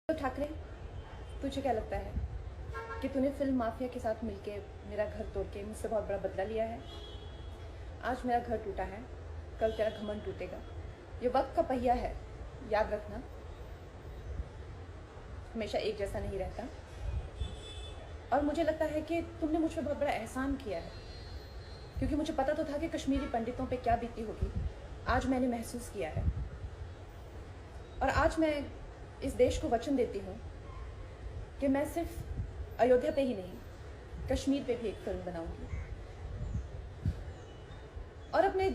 तो ठाकरे, तुझे क्या लगता है कि तूने फिल्म माफिया के साथ मिलके मेरा घर तोड़ के मुझसे बहुत बड़ा बदला लिया है? आज मेरा घर टूटा है, कल तेरा घमंड टूटेगा। ये वक्त का पहिया है, याद रखना, हमेशा एक जैसा नहीं रहता। और मुझे लगता है कि तुमने मुझ पर बहुत बड़ा एहसान किया है, क्योंकि मुझे पता तो था कि कश्मीरी पंडितों पे क्या बीती होगी। आज मैंने महसूस किया है, और आज मैं इस देश को वचन देती हूँ कि मैं सिर्फ अयोध्या पे ही नहीं, कश्मीर पे भी एक फिल्म बनाऊंगी और अपने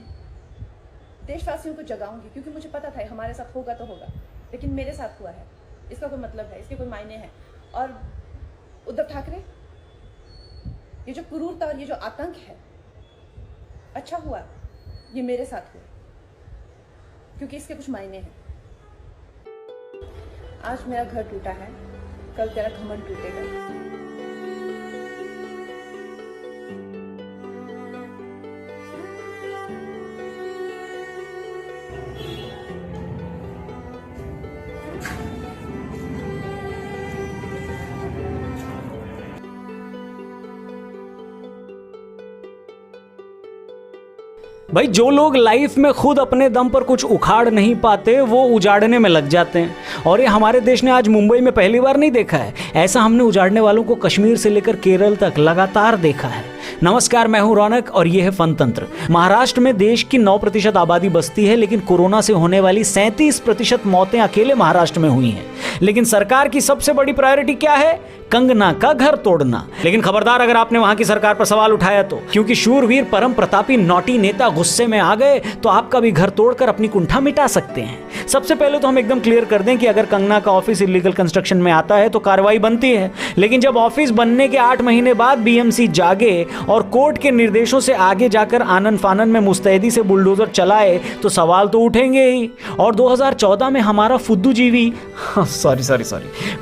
देशवासियों को जगाऊंगी, क्योंकि मुझे पता था हमारे साथ होगा तो होगा, लेकिन मेरे साथ हुआ है, इसका कोई मतलब है, इसके कोई मायने हैं। और उद्धव ठाकरे, ये जो क्रूरता और ये जो आतंक है, अच्छा हुआ ये मेरे साथ हुआ, क्योंकि इसके कुछ मायने हैं। आज मेरा घर टूटा है, कल तेरा घमंड टूटेगा। भाई, जो लोग लाइफ में खुद अपने दम पर कुछ उखाड़ नहीं पाते वो उजाड़ने में लग जाते हैं। और ये हमारे देश ने आज मुंबई में पहली बार नहीं देखा है, ऐसा हमने उजाड़ने वालों को कश्मीर से लेकर केरल तक लगातार देखा है। नमस्कार, मैं हूं रौनक और ये है फनतंत्र। महाराष्ट्र में देश की 9% आबादी बसती है, लेकिन कोरोना से होने वाली 37% मौतें अकेले महाराष्ट्र में हुई हैं। लेकिन सरकार की सबसे बड़ी प्रायोरिटी क्या है? कंगना का घर तोड़ना। लेकिन खबरदार अगर आपने वहां की सरकार पर सवाल उठाया तो, क्योंकि शूरवीर परम प्रतापी नौटी नेता गुस्से में आ गए तो आपका भी घर तोड़कर अपनी कुंठा मिटा सकते हैं। सबसे पहले तो हम एकदम क्लियर कर दें कि अगर कंगना का ऑफिस इलीगल कंस्ट्रक्शन में आता है तो कार्रवाई बनती है, लेकिन जब ऑफिस बनने के 8 महीने बाद बीएमसी जागे और कोर्ट के निर्देशों से आगे जाकर आनन फानन में मुस्तैदी से बुलडोजर चलाए तो सवाल तो उठेंगे ही। और 2014 में हमारा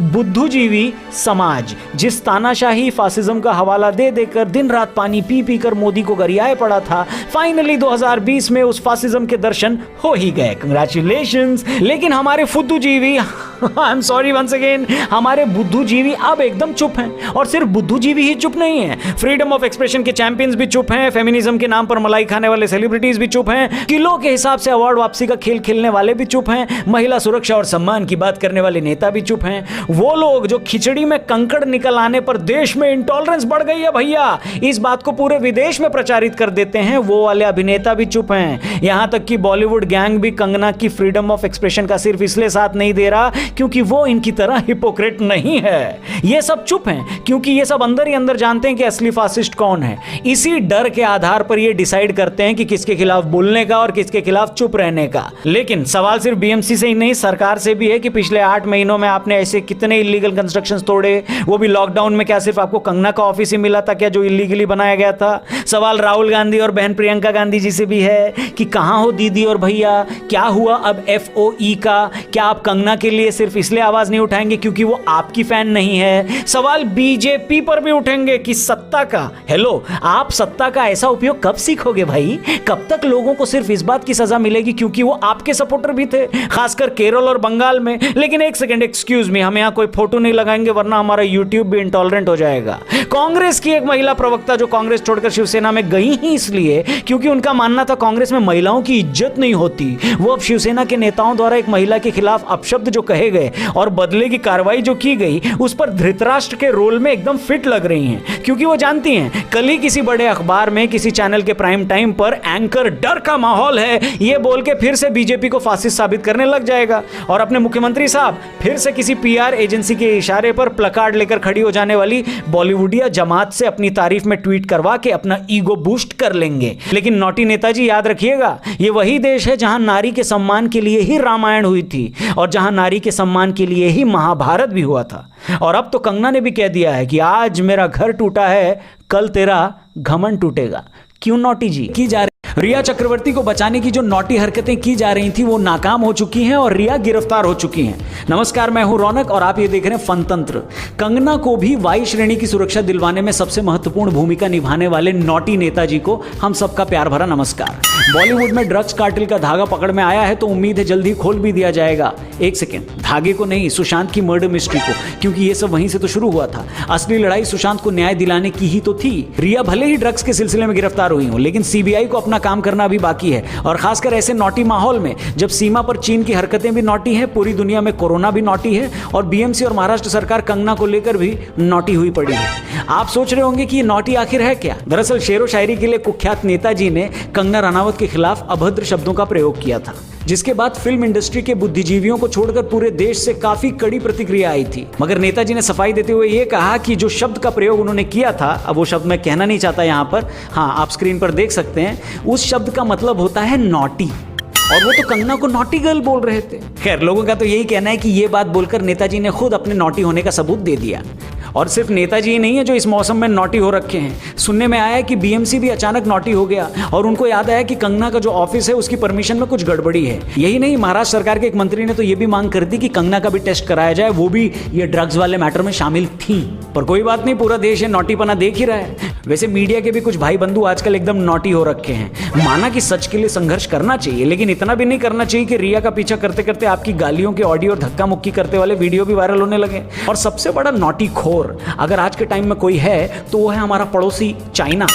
बुद्धूजीवी समाज जिस तानाशाही फासिज्म का हवाला दे देकर दिन रात पानी पी पी कर मोदी को गरियाए पड़ा था, फाइनली 2020 में उस फासिज्म के दर्शन हो ही गए। कंग्रेचुलेशंस। लेकिन हमारे फुद्दूजीवी I am sorry once again, हमारे बुद्धूजीवी अब एकदम चुप हैं। और सिर्फ बुद्धूजीवी ही चुप नहीं है, फ्रीडम ऑफ एक्सप्रेशन के चैंपियंस भी चुप हैं, फेमिनिज्म के नाम पर मलाई खाने वाले सेलिब्रिटीज भी चुप हैं, किलो के हिसाब से अवार्ड वापसी का खेल खेलने वाले भी चुप हैं, महिला सुरक्षा और सम्मान की बात करने वाले नेता भी चुप हैं। वो लोग जो खिचड़ी में कंकड़ निकल आने पर देश में इंटॉलरेंस बढ़ गई है भैया, इस बात को पूरे विदेश में प्रचारित कर देते हैं, वो वाले अभिनेता भी चुप हैं। यहां तक कि बॉलीवुड गैंग भी कंगना की फ्रीडम ऑफ एक्सप्रेशन का सिर्फ इसलिए साथ नहीं दे रहा क्योंकि वो इनकी तरह हिपोक्रेट नहीं है। ये सब चुप हैं क्योंकि ये सब अंदर ही अंदर जानते हैं कि असली फासिस्ट कौन है। इसी डर के आधार पर ये डिसाइड करते हैं कि किसके खिलाफ बोलने का और किसके खिलाफ चुप रहने का। लेकिन सवाल सिर्फ बीएमसी से ही नहीं, सरकार से भी है कि पिछले 8 महीनों में आपने ऐसे कितने इलीगल कंस्ट्रक्शंस तोड़े, वो भी लॉकडाउन में। क्या सिर्फ आपको कंगना का ऑफिस ही मिला था क्या जो इलीगली बनाया गया था? सवाल राहुल गांधी और बहन प्रियंका गांधी जी से भी है कि कहां हो दीदी और भैया, क्या हुआ अब FOE का? क्या आप कंगना के लिए सिर्फ इसलिए आवाज नहीं उठाएंगे क्योंकि वो आपकी फैन नहीं है? सवाल बीजेपी पर भी उठेंगे कि सत्ता का, हेलो, आप सत्ता का ऐसा उपयोग कब सीखोगे भाई? कब तक लोगों को सिर्फ इस बात की सजा मिलेगी क्योंकि वो आपके सपोर्टर भी थे, खासकर केरल और बंगाल में? लेकिन एक सेकंड, एक्सक्यूज मी, हम यहां कोई फोटो नहीं लगाएंगे वरना हमारा यूट्यूब भी इंटॉलरेंट हो जाएगा। कांग्रेस की एक महिला प्रवक्ता जो कांग्रेस छोड़कर शिवसेना में गई ही इसलिए क्योंकि उनका मानना था कांग्रेस में महिलाओं की इज्जत नहीं होती, वो अब शिवसेना के नेताओं द्वारा एक महिला के खिलाफ अपशब्द जो कहे गए और बदले की कार्रवाई जो की गई उस पर धृतराष्ट्र के रोल में एकदम फिट लग रही हैं, क्योंकि वो जानती हैं कल ही किसी बड़े अखबार में किसी चैनल के प्राइम टाइम पर एंकर डर का माहौल है ये बोल के फिर से बीजेपी को फासिस्ट साबित करने लग जाएगा और अपने मुख्यमंत्री साहब फिर से किसी PR एजेंसी के इशारे पर प्लकार्ड लेकर खड़ी हो जाने वाली बॉलीवुडिया जमात से अपनी तारीफ में ट्वीट करवा के अपना ईगो बूस्ट कर लेंगे। लेकिन नौटी नेताजी, याद रखिएगा, ये वही देश है जहां नारी के सम्मान के लिए ही रामायण हुई थी और जहां नारी के सम्मान के लिए ही महाभारत भी हुआ था। और अब तो कंगना ने भी कह दिया है कि आज मेरा घर टूटा है, कल तेरा घमंड टूटेगा। क्यों नौटी जी की जा रही? रिया चक्रवर्ती को बचाने की जो नॉटी हरकतें की जा रही थी वो नाकाम हो चुकी हैं और रिया गिरफ्तार हो चुकी हैं। नमस्कार, मैं हूं रौनक और आप ये देख रहे हैं फनतंत्र। कंगना को भी वाई श्रेणी की सुरक्षा दिलवाने में सबसे महत्वपूर्ण भूमिका निभाने वाले नॉटी नेताजी को हम सबका प्यार भरा नमस्कार। बॉलीवुड में ड्रग्स कार्टेल का धागा पकड़ में आया है तो उम्मीद है जल्दी खोल भी दिया जाएगा। एक सेकेंड, धागे को नहीं, सुशांत की मर्डर मिस्ट्री को, क्योंकि ये सब वहीं से तो शुरू हुआ था। असली लड़ाई सुशांत को न्याय दिलाने की ही तो थी। रिया भले ही ड्रग्स के सिलसिले में गिरफ्तार हुई हो, लेकिन सीबीआई को अपना काम करना अभी बाकी है, और खासकर ऐसे नॉटी माहौल में जब सीमा पर चीन की हरकतें भी नॉटी है, पूरी दुनिया में कोरोना भी नॉटी है और बीएमसी और महाराष्ट्र सरकार कंगना को लेकर भी नॉटी हुई पड़ी है। आप सोच रहे होंगे कि ये नॉटी आखिर है क्या? दरअसल शेरो शायरी के लिए कुख्यात नेताजी ने कंगना रनावत के खिलाफ अभद्र शब्दों का प्रयोग किया था, जिसके बाद फिल्म इंडस्ट्री के बुद्धिजीवियों को छोड़कर पूरे देश से काफी कड़ी प्रतिक्रिया आई थी। मगर नेताजी ने सफाई देते हुए यह कहा कि जो शब्द का प्रयोग उन्होंने किया था, अब वो शब्द मैं कहना नहीं चाहता यहां पर, हाँ आप स्क्रीन पर देख सकते हैं, उस शब्द का मतलब होता है नॉटी, और वो तो कंगना को नॉटी गर्ल बोल रहे थे। खैर, लोगों का तो यही कहना है कि ये बात बोलकर नेताजी ने खुद अपने नॉटी होने का सबूत दे दिया। और सिर्फ नेताजी ही नहीं है जो इस मौसम में नॉटी हो रखे हैं। सुनने में आया है कि बीएमसी भी अचानक नॉटी हो गया और उनको याद आया कि कंगना का जो ऑफिस है उसकी परमिशन में कुछ गड़बड़ी है। यही नहीं, महाराष्ट्र सरकार के एक मंत्री ने तो ये भी मांग कर दी कि कंगना का भी टेस्ट कराया जाए, वो भी ये ड्रग्स वाले मैटर में शामिल थी। पर कोई बात नहीं, पूरा देश ये नॉटीपना देख ही रहा है। वैसे मीडिया के भी कुछ भाई बंधु आजकल एकदम नॉटी हो रखे हैं। माना कि सच के लिए संघर्ष करना चाहिए, लेकिन इतना भी नहीं करना चाहिए कि रिया का पीछा करते करते आपकी गालियों के ऑडियो और धक्का मुक्की करते वाले वीडियो भी वायरल होने लगे। और सबसे बड़ा नॉटी खोर अगर आज के टाइम में कोई है तो वो है हमारा पड़ोसी चाइना।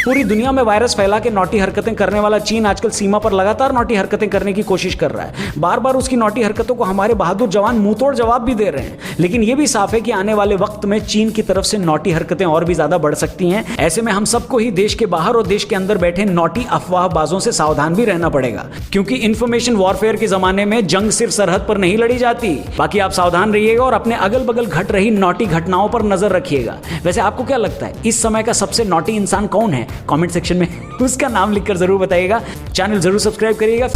पूरी दुनिया में वायरस फैला के नॉटी हरकतें करने वाला चीन आजकल सीमा पर लगातार नॉटी हरकतें करने की कोशिश कर रहा है। बार बार उसकी नॉटी हरकतों को हमारे बहादुर जवान मुंहतोड़ जवाब भी दे रहे हैं। लेकिन यह भी साफ है कि आने वाले वक्त में चीन की तरफ से नॉटी हरकतें और भी ज्यादा बढ़ सकती हैं। ऐसे में हम सबको ही देश के बाहर और देश के अंदर बैठे नॉटी अफवाहबाजों से सावधान भी रहना पड़ेगा, क्योंकि इंफॉर्मेशन वॉरफेयर के जमाने में जंग सिर्फ सरहद पर नहीं लड़ी जाती। बाकी आप सावधान रहिएगा और अपने अगल बगल घट रही नॉटी घटनाओं पर नजर रखिएगा। वैसे आपको क्या लगता है इस समय का सबसे नॉटी इंसान कौन है? कमेंट सेक्शन में उसका नाम लिखकर जरूर बताइएगा। चैनल जरूर सब्सक्राइब करिएगा।